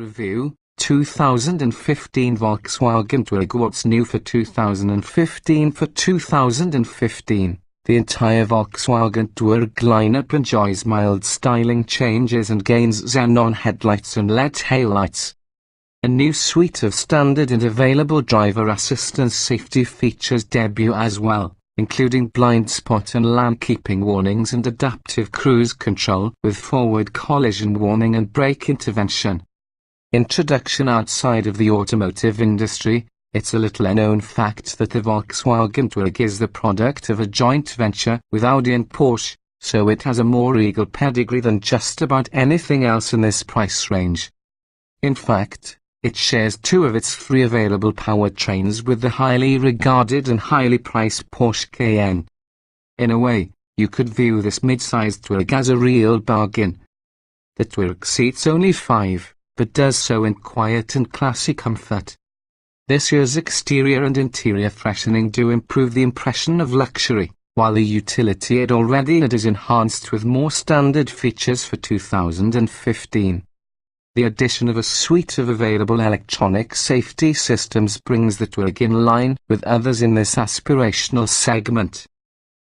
Review, 2015 Volkswagen Touareg. What's new for 2015? For 2015, the entire Volkswagen Touareg lineup enjoys mild styling changes and gains xenon headlights and LED taillights. A new suite of standard and available driver assistance safety features debut as well, including blind spot and lane keeping warnings and adaptive cruise control with forward collision warning and brake intervention. Introduction. Outside of the automotive industry, it's a little known fact that the Volkswagen Touareg is the product of a joint venture with Audi and Porsche, so it has a more regal pedigree than just about anything else in this price range. In fact, it shares two of its three available powertrains with the highly regarded and highly priced Porsche Cayenne. In a way, you could view this mid-sized Touareg as a real bargain. The Touareg seats only 5, but does so in quiet and classy comfort. This year's exterior and interior freshening do improve the impression of luxury, while the utility it already had is enhanced with more standard features for 2015. The addition of a suite of available electronic safety systems brings the Touareg in line with others in this aspirational segment.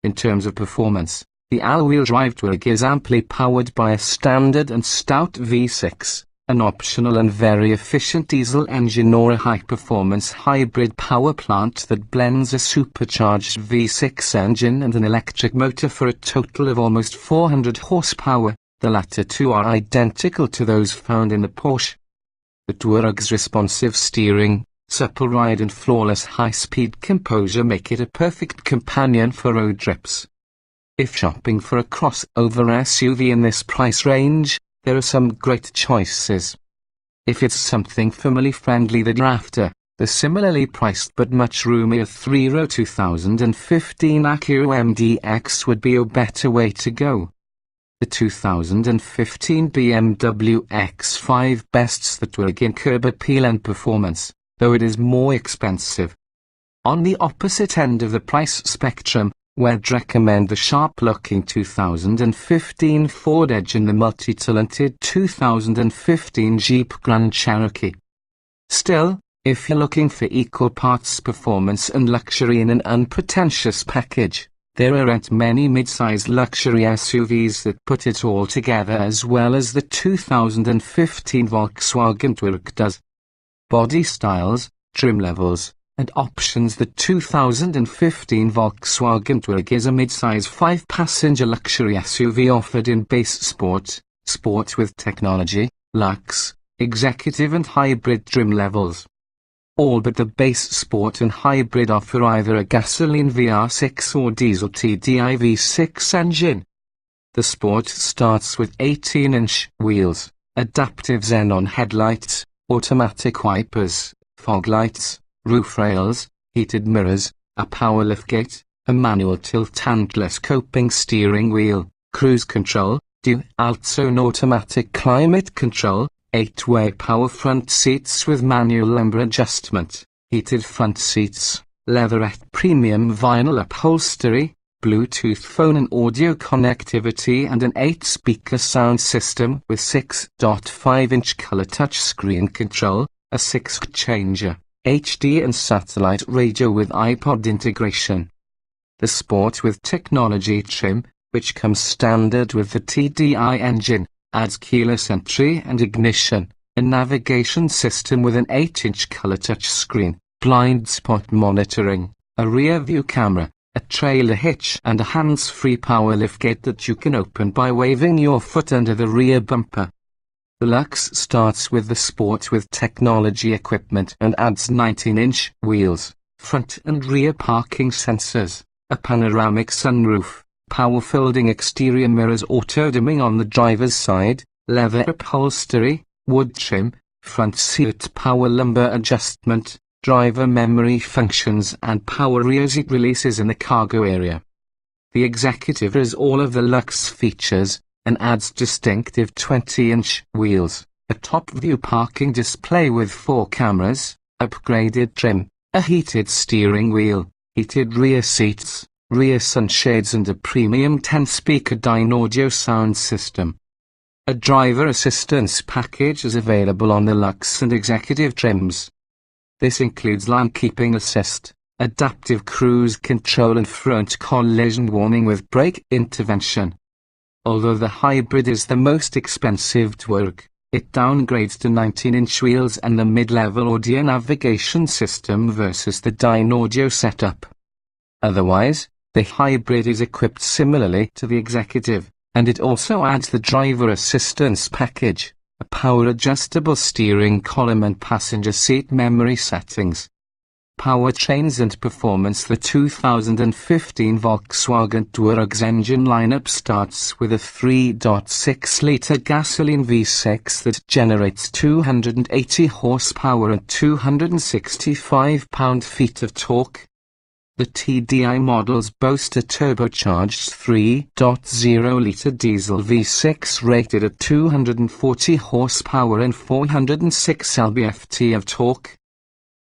In terms of performance, the all-wheel drive Touareg is amply powered by a standard and stout V6, an optional and very efficient diesel engine or a high-performance hybrid power plant that blends a supercharged V6 engine and an electric motor for a total of almost 400 horsepower. The latter two are identical to those found in the Porsche. The Touareg's responsive steering, supple ride and flawless high-speed composure make it a perfect companion for road trips. If shopping for a crossover SUV in this price range, there are some great choices. If it's something family-friendly that you're after, the similarly priced but much roomier 3-row 2015 Acura MDX would be a better way to go. The 2015 BMW X5 bests the Touareg in curb appeal and performance, though it is more expensive. On the opposite end of the price spectrum, we'd recommend the sharp-looking 2015 Ford Edge and the multi-talented 2015 Jeep Grand Cherokee. Still, if you're looking for equal parts performance and luxury in an unpretentious package, there aren't many mid-sized luxury SUVs that put it all together as well as the 2015 Volkswagen Touareg does. Body styles, trim levels, and options. The 2015 Volkswagen Touareg is a mid-size 5-passenger luxury SUV offered in base sport, sport with technology, luxe, executive and hybrid trim levels. All but the base sport and hybrid offer either a gasoline VR6 or diesel TDI V6 engine. The sport starts with 18-inch wheels, adaptive xenon headlights, automatic wipers, fog lights, roof rails, heated mirrors, a power liftgate, a manual tilt telescoping steering wheel, cruise control, dual-zone automatic climate control, 8-way power front seats with manual lumbar adjustment, heated front seats, leatherette premium vinyl upholstery, Bluetooth phone and audio connectivity and an 8-speaker sound system with 6.5-inch color touchscreen control, a 6-changer, HD and satellite radio with iPod integration. The Sport with Technology trim, which comes standard with the TDI engine, adds keyless entry and ignition, a navigation system with an 8-inch color touchscreen, blind spot monitoring, a rear-view camera, a trailer hitch and a hands-free power liftgate that you can open by waving your foot under the rear bumper. The Lux starts with the Sport with Technology equipment and adds 19-inch wheels, front and rear parking sensors, a panoramic sunroof, power-folding exterior mirrors, auto-dimming on the driver's side, leather upholstery, wood trim, front seat power lumbar adjustment, driver memory functions and power rear seat releases in the cargo area. The Executive has all of the Lux features, and adds distinctive 20-inch wheels, a top-view parking display with 4 cameras, upgraded trim, a heated steering wheel, heated rear seats, rear sunshades and a premium 10-speaker Dyne audio sound system. A driver assistance package is available on the Luxe and Executive trims. This includes lane keeping assist, adaptive cruise control and front collision warning with brake intervention. Although the hybrid is the most expensive Touareg, it downgrades to 19-inch wheels and the mid-level audio navigation system versus the Dyne audio setup. Otherwise, the hybrid is equipped similarly to the Executive, and it also adds the driver assistance package, a power-adjustable steering column and passenger seat memory settings. Powertrains and performance. The 2015 Volkswagen Touareg's engine lineup starts with a 3.6-litre gasoline V6 that generates 280 horsepower and 265 pound-feet of torque. The TDI models boast a turbocharged 3.0-litre diesel V6 rated at 240 horsepower and 406 lb-ft of torque.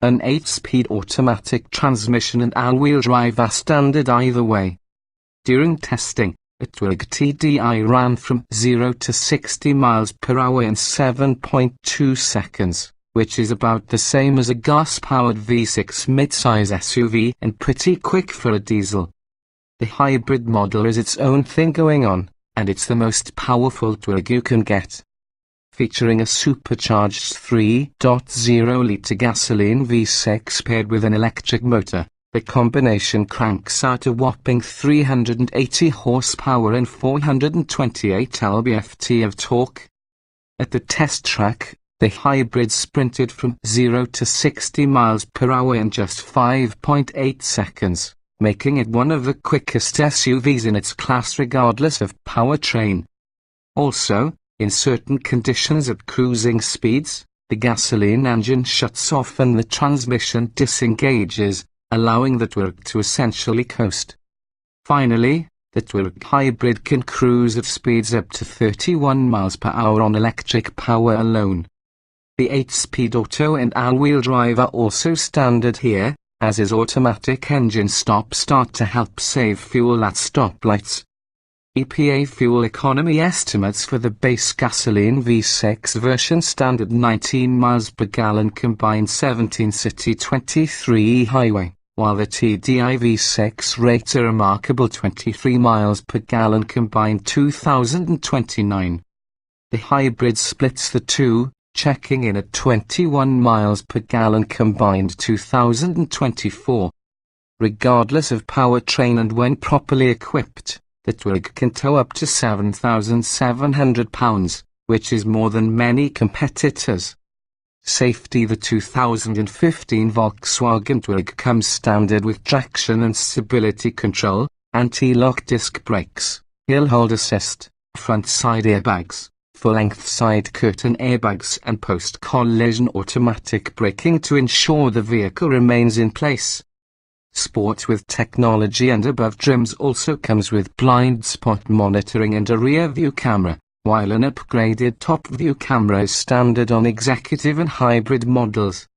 An 8-speed automatic transmission and all-wheel drive are standard either way. During testing, a Touareg TDI ran from 0 to 60 miles per hour in 7.2 seconds, which is about the same as a gas-powered V6 mid-size SUV and pretty quick for a diesel. The hybrid model is its own thing going on, and it's the most powerful Touareg you can get. Featuring a supercharged 3.0-litre gasoline V6 paired with an electric motor, the combination cranks out a whopping 380 horsepower and 428 lb-ft of torque. At the test track, the hybrid sprinted from 0 to 60 miles per hour in just 5.8 seconds, making it one of the quickest SUVs in its class regardless of powertrain. Also, in certain conditions at cruising speeds, the gasoline engine shuts off and the transmission disengages, allowing the Touareg to essentially coast. Finally, the Touareg hybrid can cruise at speeds up to 31 miles per hour on electric power alone. The 8-speed auto and all-wheel drive are also standard here, as is automatic engine stop-start to help save fuel at stoplights. EPA fuel economy estimates for the base gasoline V6 version stand at 19 miles per gallon combined 17 city 23 highway, while the TDI V6 rates a remarkable 23 miles per gallon combined 2029. The hybrid splits the two, checking in at 21 miles per gallon combined 2024. Regardless of powertrain and when properly equipped, the Touareg can tow up to 7,700 pounds, which is more than many competitors. Safety. The 2015 Volkswagen Touareg comes standard with traction and stability control, anti-lock disc brakes, hill hold assist, front side airbags, full-length side curtain airbags and post-collision automatic braking to ensure the vehicle remains in place. Sport with technology and above trims also comes with blind spot monitoring and a rear view camera, while an upgraded top view camera is standard on Executive and hybrid models.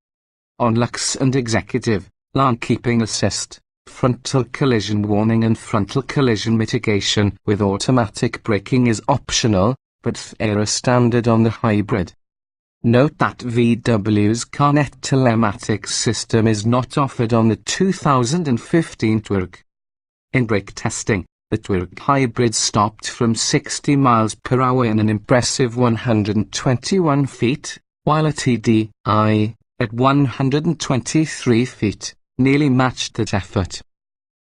On Luxe and Executive, lane keeping assist, frontal collision warning and frontal collision mitigation with automatic braking is optional, but they are standard on the hybrid. Note that VW's CarNet telematics system is not offered on the 2015 Touareg. In brake testing, the Touareg hybrid stopped from 60 miles per hour in an impressive 121 feet, while a TDI, at 123 feet, nearly matched that effort.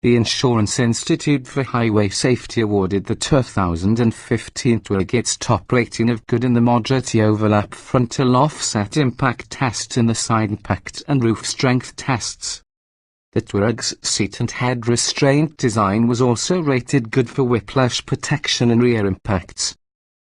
The Insurance Institute for Highway Safety awarded the 2015 Touareg its top rating of good in the moderate overlap frontal offset impact test in the side impact and roof strength tests. The Touareg's seat and head restraint design was also rated good for whiplash protection and rear impacts.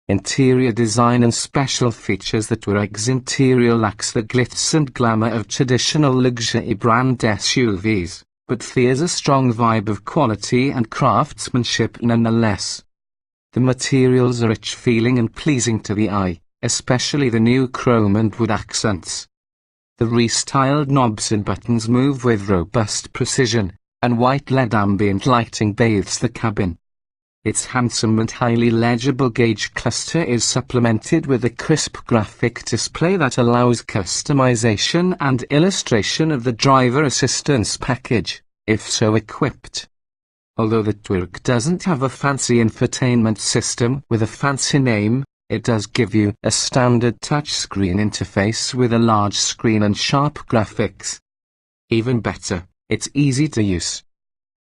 Interior design and special features. The Touareg's interior lacks the glitz and glamour of traditional luxury brand SUVs, but fears a strong vibe of quality and craftsmanship nonetheless. The materials are rich feeling and pleasing to the eye, especially the new chrome and wood accents. The restyled knobs and buttons move with robust precision, and white LED ambient lighting bathes the cabin. Its handsome and highly legible gauge cluster is supplemented with a crisp graphic display that allows customization and illustration of the driver assistance package, if so equipped. Although the Tuareg doesn't have a fancy infotainment system with a fancy name, it does give you a standard touchscreen interface with a large screen and sharp graphics. Even better, it's easy to use.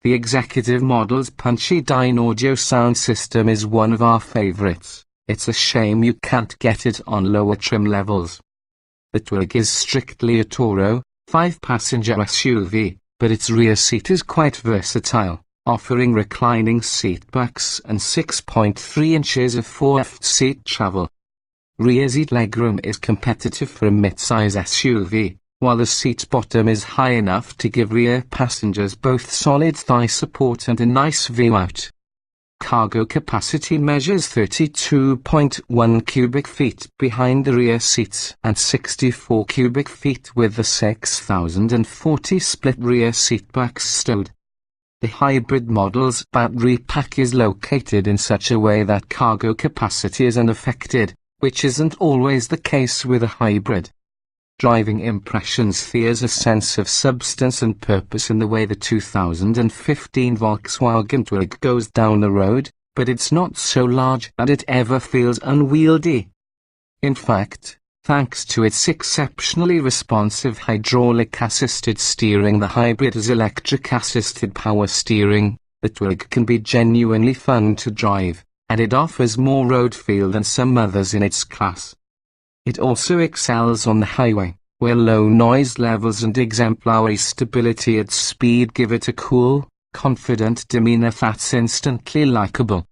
The executive model's punchy Dyne audio sound system is one of our favorites. It's a shame you can't get it on lower trim levels. The Tuareg is strictly a Toro, 5-passenger SUV, but its rear seat is quite versatile, offering reclining seatbacks and 6.3 inches of fourth seat travel. Rear seat legroom is competitive for a mid-size SUV, while the seat bottom is high enough to give rear passengers both solid thigh support and a nice view out. Cargo capacity measures 32.1 cubic feet behind the rear seats and 64 cubic feet with the 6,040 split rear seatbacks stowed. The hybrid model's battery pack is located in such a way that cargo capacity is unaffected, which isn't always the case with a hybrid. Driving impressions. There's a sense of substance and purpose in the way the 2015 Volkswagen Touareg goes down the road, but it's not so large that it ever feels unwieldy. In fact, thanks to its exceptionally responsive hydraulic-assisted steering, the hybrid has electric-assisted power steering. The Touareg can be genuinely fun to drive, and it offers more road feel than some others in its class. It also excels on the highway, where low noise levels and exemplary stability at speed give it a cool, confident demeanor that's instantly likable.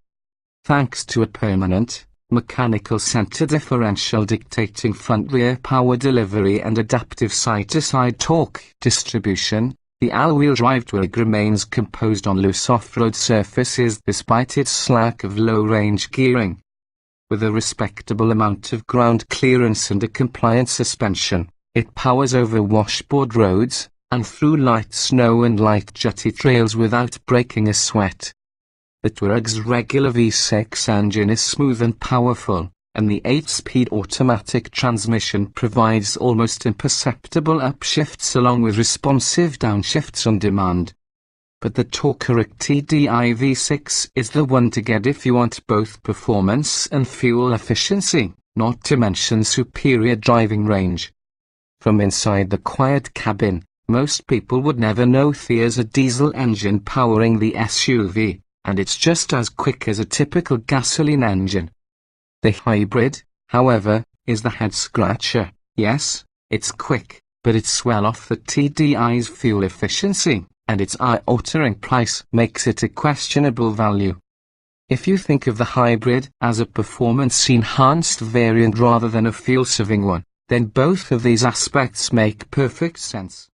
Thanks to a permanent, mechanical center differential dictating front-rear power delivery and adaptive side-to-side torque distribution, the all-wheel drive Touareg remains composed on loose off-road surfaces despite its lack of low-range gearing. With a respectable amount of ground clearance and a compliant suspension, it powers over washboard roads, and through light snow and light jutty trails without breaking a sweat. The Touareg's regular V6 engine is smooth and powerful, and the 8-speed automatic transmission provides almost imperceptible upshifts along with responsive downshifts on demand. But the Touareg TDI V6 is the one to get if you want both performance and fuel efficiency, not to mention superior driving range. From inside the quiet cabin, most people would never know there's a diesel engine powering the SUV, and it's just as quick as a typical gasoline engine. The hybrid, however, is the head-scratcher. Yes, it's quick, but it's well off the TDI's fuel efficiency, and its eye-watering price makes it a questionable value. If you think of the hybrid as a performance-enhanced variant rather than a fuel-saving one, then both of these aspects make perfect sense.